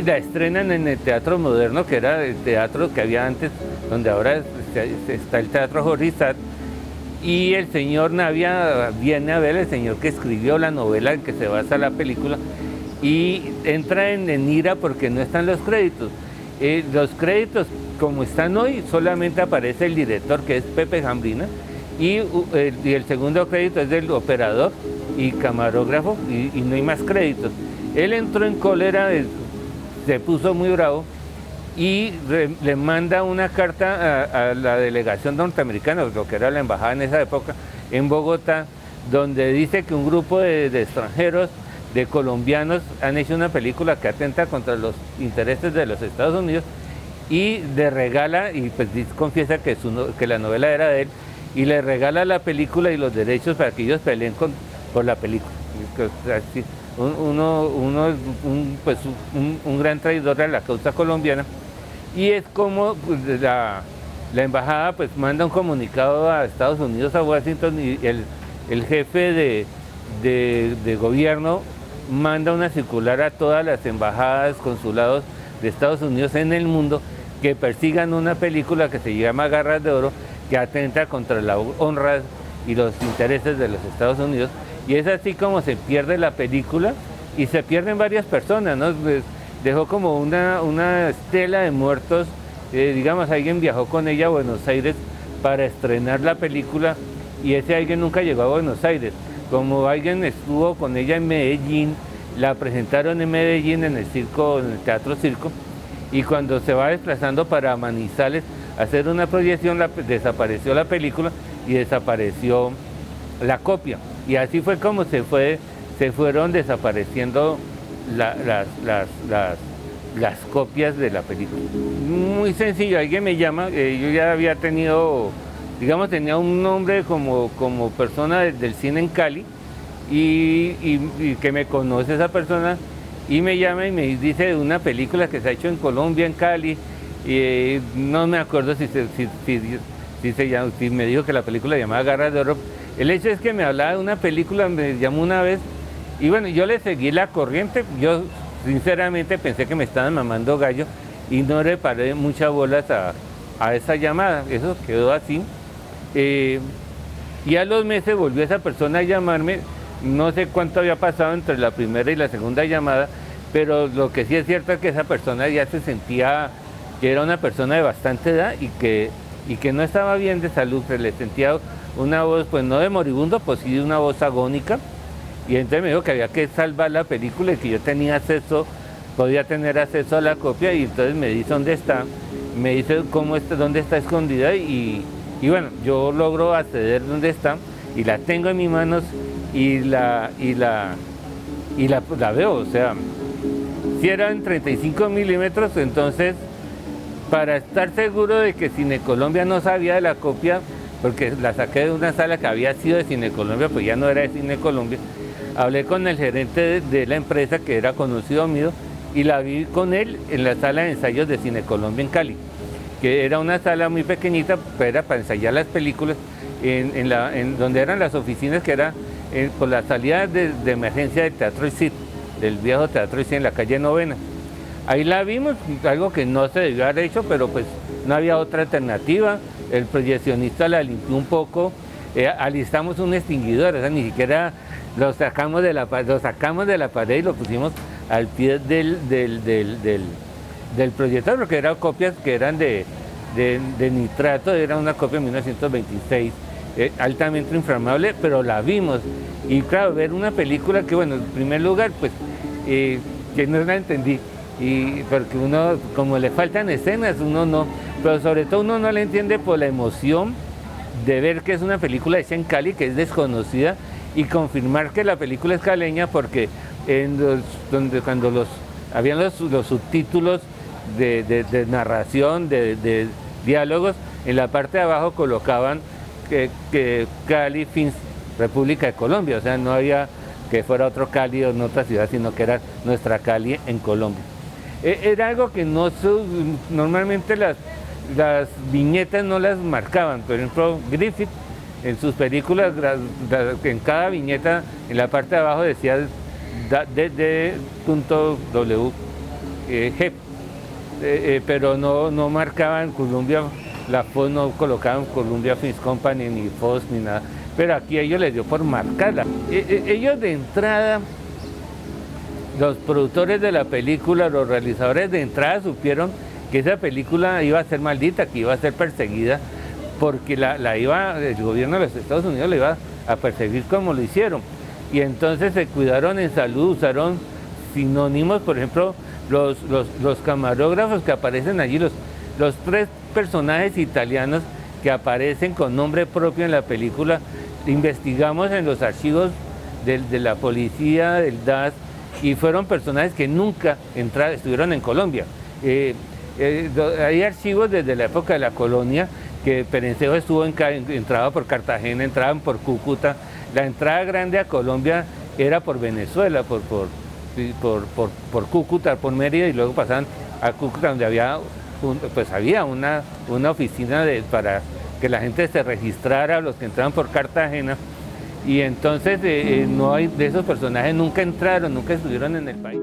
la estrenan en el Teatro Moderno, que era el teatro que había antes, donde ahora está el Teatro Jorge Isaac, y el señor Navia viene a ver, el señor que escribió la novela en que se basa la película, y entra en ira porque no están los créditos. Los créditos, como están hoy, solamente aparece el director, que es Pepe Jambrina, y el segundo crédito es del operador y camarógrafo, y no hay más créditos. Él entró en cólera, se puso muy bravo, y le manda una carta a la delegación norteamericana, lo que era la embajada en esa época, en Bogotá, donde dice que un grupo de extranjeros, de colombianos, han hecho una película que atenta contra los intereses de los Estados Unidos, y le regala, y pues confiesa que la novela era de él, y le regala la película y los derechos para que ellos peleen por la película. Así, un gran traidor a la causa colombiana. Y es como pues, la embajada pues manda un comunicado a Estados Unidos, a Washington, y el jefe de gobierno manda una circular a todas las embajadas, consulados de Estados Unidos en el mundo, que persigan una película que se llama Garras de Oro, que atenta contra la honra y los intereses de los Estados Unidos. Y es así como se pierde la película, y se pierden varias personas, ¿no? Pues, dejó como una estela de muertos. Digamos, alguien viajó con ella a Buenos Aires para estrenar la película, y ese alguien nunca llegó a Buenos Aires. Como alguien estuvo con ella en Medellín, la presentaron en Medellín en el Teatro Circo, y cuando se va desplazando para Manizales a hacer una proyección, desapareció la película y desapareció la copia. Y así fue como se fueron desapareciendo las copias de la película. Muy sencillo, alguien me llama, yo ya había tenido, digamos, tenía un nombre como persona del cine en Cali, y que me conoce esa persona, y me llama y me dice de una película que se ha hecho en Colombia, en Cali, y no me acuerdo si me dijo que la película se llamaba Garras de Oro. El hecho es que me hablaba de una película, me llamó una vez, y bueno, yo le seguí la corriente. Yo sinceramente pensé que me estaban mamando gallo, y no le paré muchas bolas a esa llamada. Eso quedó así. Y a los meses volvió esa persona a llamarme. No sé cuánto había pasado entre la primera y la segunda llamada, pero lo que sí es cierto es que esa persona ya se sentía que era una persona de bastante edad, y que no estaba bien de salud. Se le sentía una voz, pues no de moribundo, pues sí de una voz agónica, y entonces me dijo que había que salvar la película, y que yo podía tener acceso a la copia, y entonces me dice dónde está, me dice dónde está escondida, y yo logro acceder dónde está, y la tengo en mis manos, y la veo. O sea, si era en 35 milímetros, entonces, para estar seguro de que Cine Colombia no sabía de la copia, porque la saqué de una sala que había sido de Cine Colombia, pues ya no era de Cine Colombia, hablé con el gerente de la empresa, que era conocido mío, y la vi con él en la sala de ensayos de Cine Colombia en Cali, que era una sala muy pequeñita, pero era para ensayar las películas, en donde eran las oficinas, que era por la salida de emergencia del Teatro ICIT, del viejo Teatro ICIT en la calle Novena. Ahí la vimos, algo que no se debió haber hecho, pero pues no había otra alternativa. El proyeccionista la limpió un poco, alistamos un extinguidor, o sea, ni siquiera lo sacamos de la pared y lo pusimos al pie del proyector, porque eran copias que eran de nitrato, era una copia de 1926, altamente inflamable, pero la vimos. Y claro, ver una película que, bueno, en primer lugar, pues, que no la entendí, y porque uno, como le faltan escenas, uno no, pero sobre todo uno no la entiende por la emoción de ver que es una película hecha en Cali, que es desconocida, y confirmar que la película es caleña, porque cuando habían los subtítulos de narración, de diálogos, en la parte de abajo colocaban que Cali, República de Colombia, o sea, no había que fuera otro Cali o en otra ciudad, sino que era nuestra Cali en Colombia. Era algo que normalmente las viñetas no las marcaban. Por ejemplo, Griffith, en sus películas, en cada viñeta, en la parte de abajo decía dd.w, JEP, pero no marcaban Columbia, la FOS no colocaban Columbia Films Company, ni FOS, ni nada, pero aquí a ellos les dio por marcarla. Ellos de entrada, los productores de la película, los realizadores de entrada supieron que esa película iba a ser maldita, que iba a ser perseguida, porque el gobierno de los Estados Unidos la iba a perseguir como lo hicieron. Y entonces se cuidaron en salud, usaron sinónimos, por ejemplo, los camarógrafos que aparecen allí, los 3 personajes italianos que aparecen con nombre propio en la película, investigamos en los archivos de la policía, del DAS, y fueron personajes que nunca estuvieron en Colombia. Hay archivos desde la época de la colonia, que Perencejo estuvo entraba por Cartagena, entraban por Cúcuta. La entrada grande a Colombia era por Venezuela, por Cúcuta, por Mérida, y luego pasaban a Cúcuta, donde había una oficina para que la gente se registrara, los que entraban por Cartagena. Y entonces no hay de esos personajes, nunca entraron, nunca estuvieron en el país.